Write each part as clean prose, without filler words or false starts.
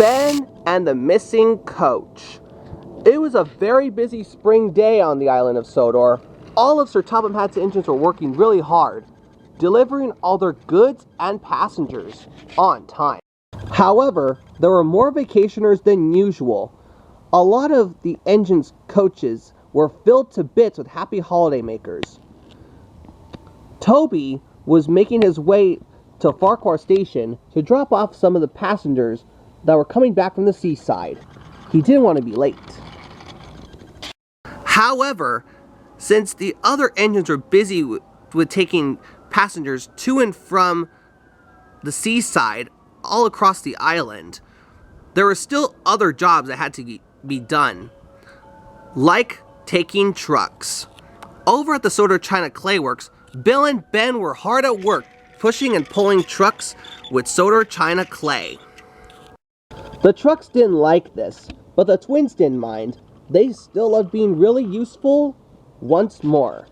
Ben and the missing coach. It was a very busy spring day on the island of Sodor. All of Sir Topham Hatt's engines were working really hard, delivering all their goods and passengers on time. However, there were more vacationers than usual. A lot of the engine's coaches were filled to bits with happy holidaymakers. Toby was making his way to Farquhar Station to drop off some of the passengers that were coming back from the seaside. He didn't want to be late. However, since the other engines were busy with taking passengers to and from the seaside all across the island, there were still other jobs that had to be done, like taking trucks. Over at the Sodor China Clay Works, Bill and Ben were hard at work pushing and pulling trucks with Sodor China Clay. The trucks didn't like this, but the twins didn't mind. They still loved being really useful once more.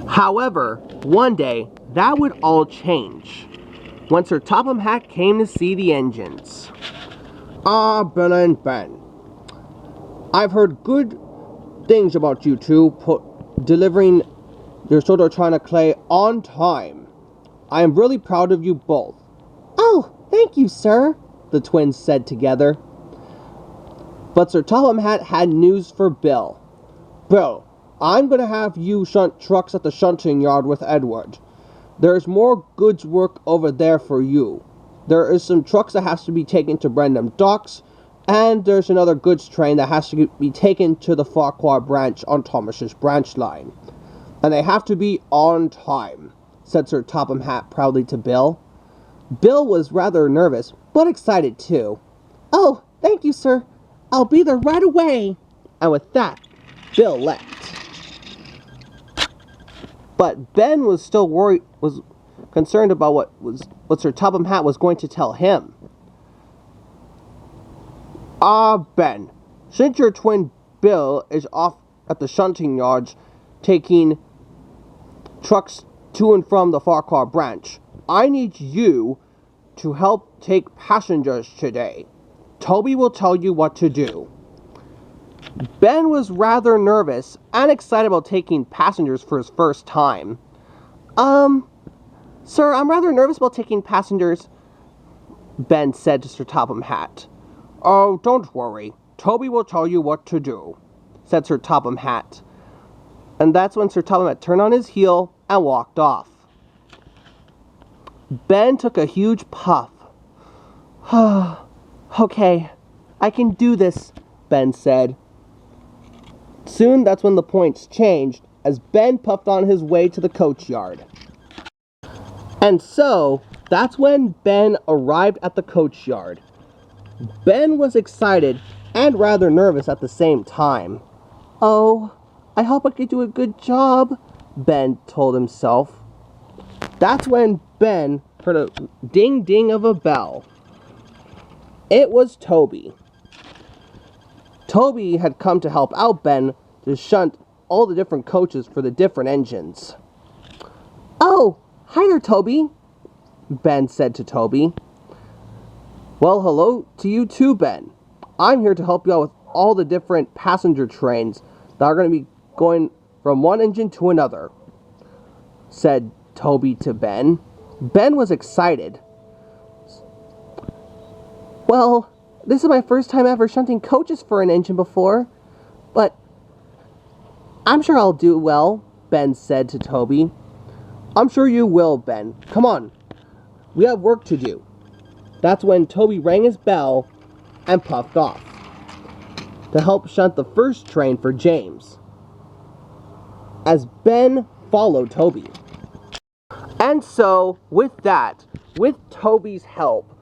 However, one day, that would all change when Sir Topham Hatt came to see the engines. Bill and Ben, I've heard good things about you two delivering your Sodor China Clay on time. I am really proud of you both. Oh, thank you, sir, the twins said together. But Sir Topham Hatt had news for Bill. Bill, I'm going to have you shunt trucks at the shunting yard with Edward. There's more goods work over there for you. There is some trucks that has to be taken to Brendam Docks, and there's another goods train that has to be taken to the Farquhar branch on Thomas's branch line. And they have to be on time, said Sir Topham Hatt proudly to Bill. Bill was rather nervous, but excited too. Oh, thank you, sir. I'll be there right away. And with that, Bill left. But Ben was still concerned about what Sir Topham Hatt was going to tell him. Ben, since your twin Bill is off at the shunting yards taking trucks to and from the Farquhar branch, I need you to help take passengers today. Toby will tell you what to do. Ben was rather nervous and excited about taking passengers for his first time. Sir, I'm rather nervous about taking passengers, Ben said to Sir Topham Hatt. Oh, don't worry. Toby will tell you what to do, said Sir Topham Hatt. And that's when Sir Topham Hatt turned on his heel and walked off. Ben took a huge puff. Okay, I can do this, Ben said. Soon that's when the points changed, as Ben puffed on his way to the coach yard. And so, that's when Ben arrived at the coach yard. Ben was excited and rather nervous at the same time. Oh, I hope I could do a good job, Ben told himself. That's when Ben heard a ding-ding of a bell. It was Toby. Toby had come to help out Ben to shunt all the different coaches for the different engines. Oh, hi there, Toby, Ben said to Toby. Well, hello to you too, Ben. I'm here to help you out with all the different passenger trains that are going to be going from one engine to another, said Toby to Ben. Ben was excited. Well, this is my first time ever shunting coaches for an engine before, but I'm sure I'll do well, Ben said to Toby. I'm sure you will, Ben. Come on, we have work to do. That's when Toby rang his bell and puffed off to help shunt the first train for James, as Ben followed Toby. And so, with Toby's help,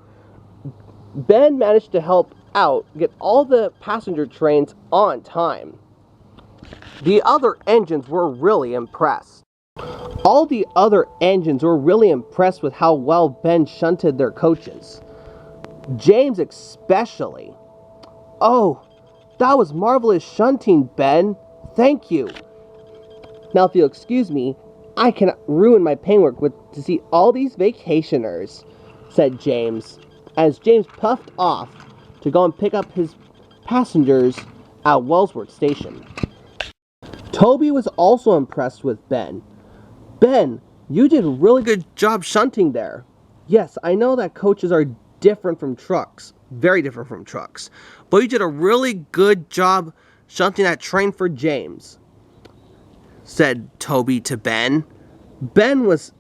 Ben managed to help out get all the passenger trains on time. The other engines were really impressed. All the other engines were really impressed with how well Ben shunted their coaches. James especially. Oh, that was marvelous shunting, Ben. Thank you. Now, if you'll excuse me, I cannot ruin my paintwork to see all these vacationers, said James, as James puffed off to go and pick up his passengers at Wellsworth Station. Toby was also impressed with Ben. Ben, you did a really good job shunting there. Yes, I know that coaches are different from trucks, very different from trucks, but you did a really good job shunting that train for James, said Toby to Ben. Ben was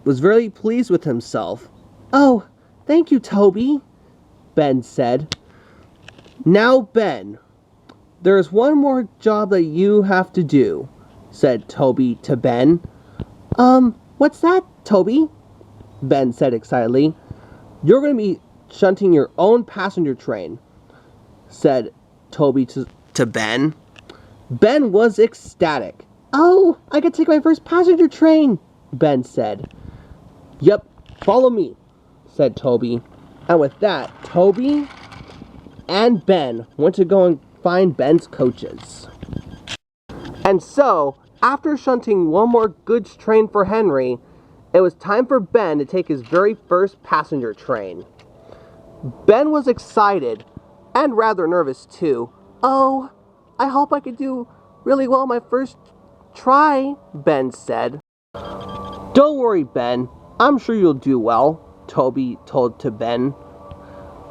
very pleased with himself. Oh, thank you, Toby, Ben said. Now, Ben, there's one more job that you have to do, said Toby to Ben. What's that, Toby? Ben said excitedly. You're going to be shunting your own passenger train, said Toby to Ben. Ben was ecstatic. Oh, I could take my first passenger train, Ben said. Yep, follow me, said Toby. And with that, Toby and Ben went to go and find Ben's coaches. And so, after shunting one more goods train for Henry, it was time for Ben to take his very first passenger train. Ben was excited, and rather nervous too. Oh, I hope I could do really well my first try, Ben said. Don't worry, Ben. I'm sure you'll do well, Toby told to Ben.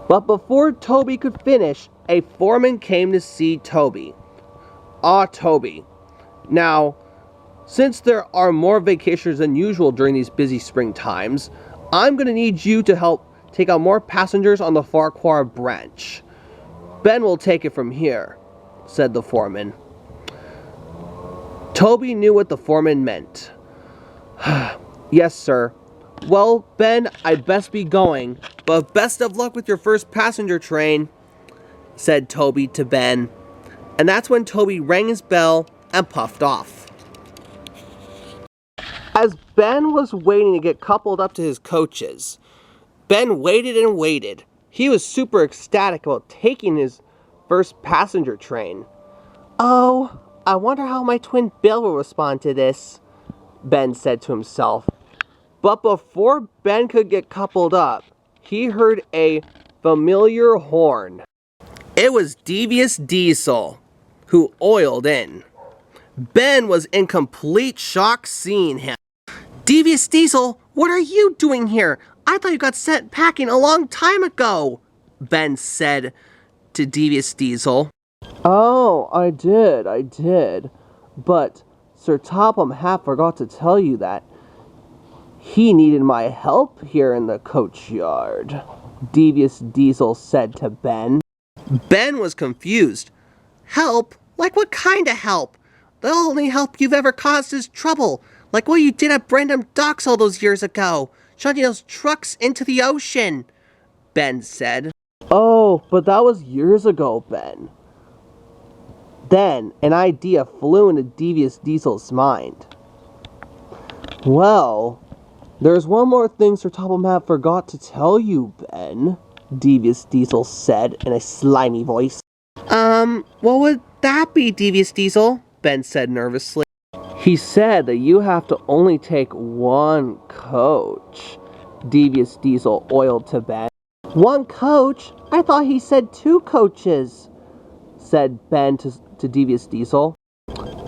But before Toby could finish, a foreman came to see Toby. Toby. Now, since there are more vacationers than usual during these busy spring times, I'm going to need you to help take out more passengers on the Farquhar branch. Ben will take it from here, said the foreman. Toby knew what the foreman meant. Yes, sir. Well, Ben, I'd best be going, but best of luck with your first passenger train, said Toby to Ben. And that's when Toby rang his bell and puffed off. As Ben was waiting to get coupled up to his coaches, Ben waited and waited. He was super ecstatic about taking his first passenger train. Oh, I wonder how my twin Bill will respond to this, Ben said to himself. But before Ben could get coupled up, he heard a familiar horn. It was Devious Diesel, who oiled in. Ben was in complete shock seeing him. Devious Diesel, what are you doing here? I thought you got sent packing a long time ago, Ben said to Devious Diesel. Oh, I did. But Sir Topham Hatt forgot to tell you that he needed my help here in the coach yard, Devious Diesel said to Ben. Ben was confused. Help? Like what kind of help? The only help you've ever caused is trouble, like what you did at Brandon Docks all those years ago, shunting those trucks into the ocean, Ben said. Oh, but that was years ago, Ben. Then, an idea flew into Devious Diesel's mind. Well, there's one more thing Sir Topham Hatt forgot to tell you, Ben, Devious Diesel said in a slimy voice. What would that be, Devious Diesel? Ben said nervously. He said that you have to only take one coach, Devious Diesel oiled to Ben. One coach? I thought he said two coaches, said Ben to Devious Diesel.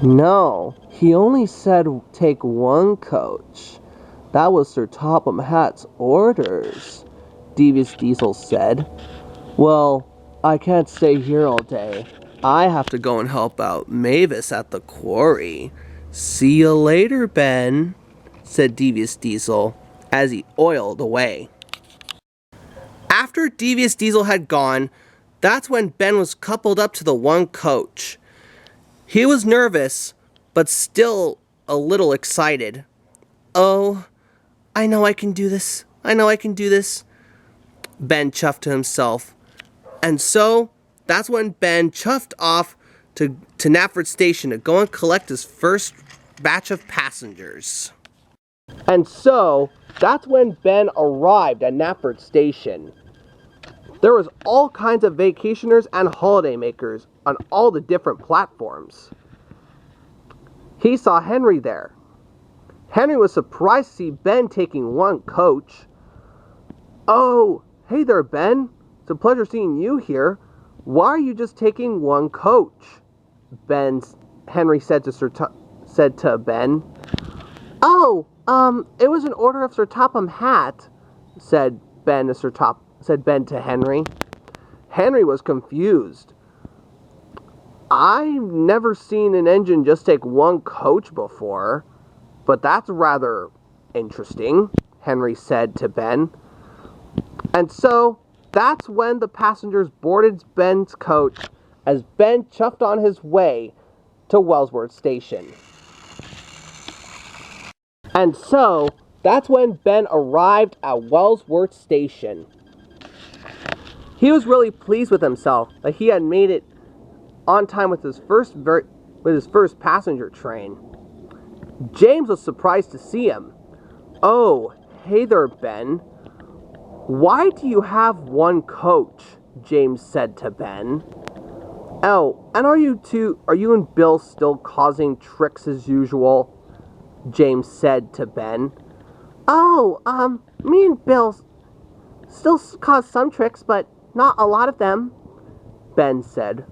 No, he only said take one coach. That was Sir Topham Hatt's orders, Devious Diesel said. Well, I can't stay here all day. I have to go and help out Mavis at the quarry. See you later, Ben, said Devious Diesel as he oiled away. After Devious Diesel had gone, that's when Ben was coupled up to the one coach. He was nervous, but still a little excited. Oh, I know I can do this. Ben chuffed to himself. And so, that's when Ben chuffed off to Knapford Station to go and collect his first batch of passengers. And so, that's when Ben arrived at Knapford Station. There was all kinds of vacationers and holidaymakers on all the different platforms. He saw Henry there. Henry was surprised to see Ben taking one coach. Oh, hey there, Ben. It's a pleasure seeing you here. Why are you just taking one coach? Henry said to Ben. Oh, it was an order of Sir Topham Hatt, said Ben to Henry. Henry was confused. I've never seen an engine just take one coach before, but that's rather interesting, Henry said to Ben. And so, that's when the passengers boarded Ben's coach as Ben chuffed on his way to Wellsworth Station. And so, that's when Ben arrived at Wellsworth Station. He was really pleased with himself that he had made it on time with his first passenger train. James was surprised to see him. Oh, hey there, Ben. Why do you have one coach? James said to Ben. Oh, and are you and Bill still causing tricks as usual? James said to Ben. Oh, me and Bill still cause some tricks, but not a lot of them, Ben said.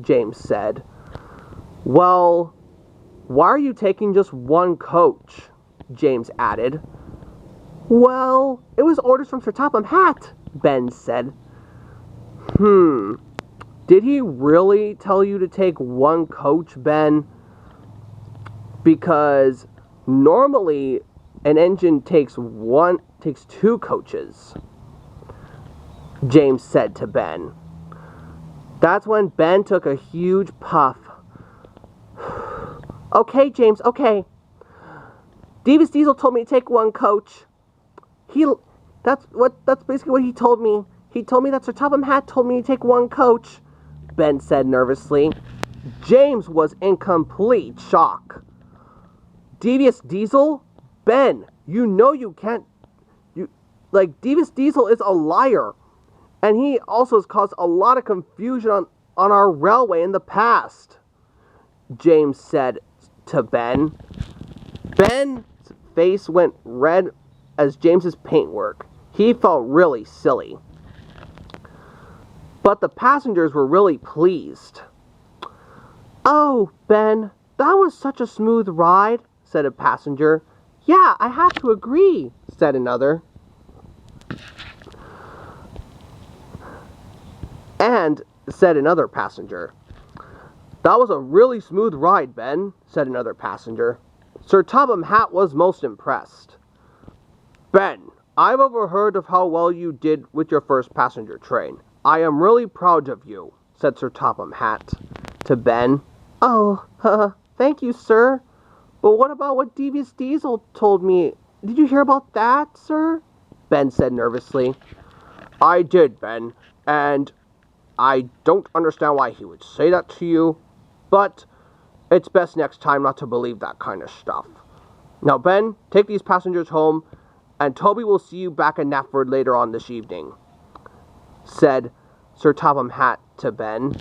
James said. Well, why are you taking just one coach? James added. Well, it was orders from Sir Topham Hatt, Ben said. Did he really tell you to take one coach, Ben? Because normally an engine takes two coaches, James said to Ben. That's when Ben took a huge puff. Okay, James, okay. Devious Diesel told me to take one coach. That's basically what he told me. He told me that Sir Topham Hatt told me to take one coach, Ben said nervously. James was in complete shock. Devious Diesel? Ben, you know you can't... Devious Diesel is a liar. And he also has caused a lot of confusion on our railway in the past, James said to Ben. Ben's face went red as James's paintwork. He felt really silly. But the passengers were really pleased. Oh, Ben, that was such a smooth ride, said a passenger. Yeah, I have to agree, said another. And said another passenger. That was a really smooth ride, Ben, said another passenger. Sir Topham Hatt was most impressed. Ben, I've overheard of how well you did with your first passenger train. I am really proud of you, said Sir Topham Hatt to Ben. Oh, thank you, sir. But what about what Devious Diesel told me? Did you hear about that, sir? Ben said nervously. I did, Ben, and I don't understand why he would say that to you, but it's best next time not to believe that kind of stuff. Now, Ben, take these passengers home, and Toby will see you back in Knapford later on this evening, said Sir Topham Hatt to Ben.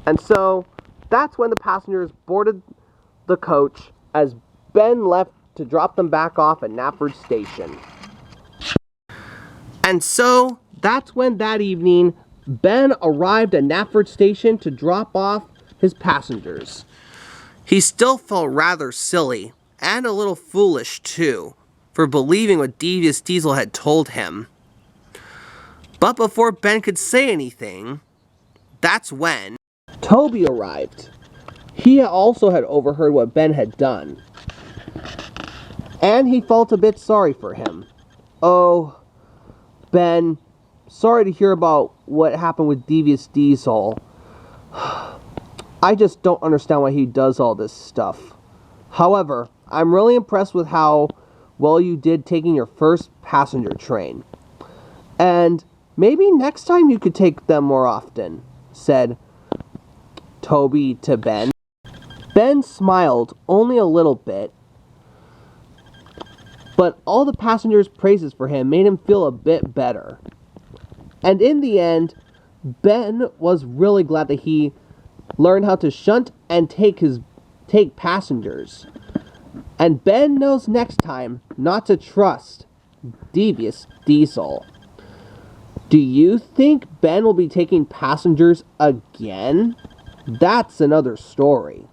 And so, that's when the passengers boarded the coach as Ben left to drop them back off at Knapford Station. And so, that's when that evening, Ben arrived at Knapford Station to drop off his passengers. He still felt rather silly, and a little foolish too, for believing what Devious Diesel had told him. But before Ben could say anything, that's when Toby arrived. He also had overheard what Ben had done, and he felt a bit sorry for him. Oh, Ben, sorry to hear about what happened with Devious Diesel. I just don't understand why he does all this stuff. However, I'm really impressed with how well you did taking your first passenger train. And maybe next time you could take them more often, said Toby to Ben. Ben smiled only a little bit, but all the passengers' praises for him made him feel a bit better. And in the end, Ben was really glad that he learned how to shunt and take passengers. And Ben knows next time not to trust Devious Diesel. Do you think Ben will be taking passengers again? That's another story.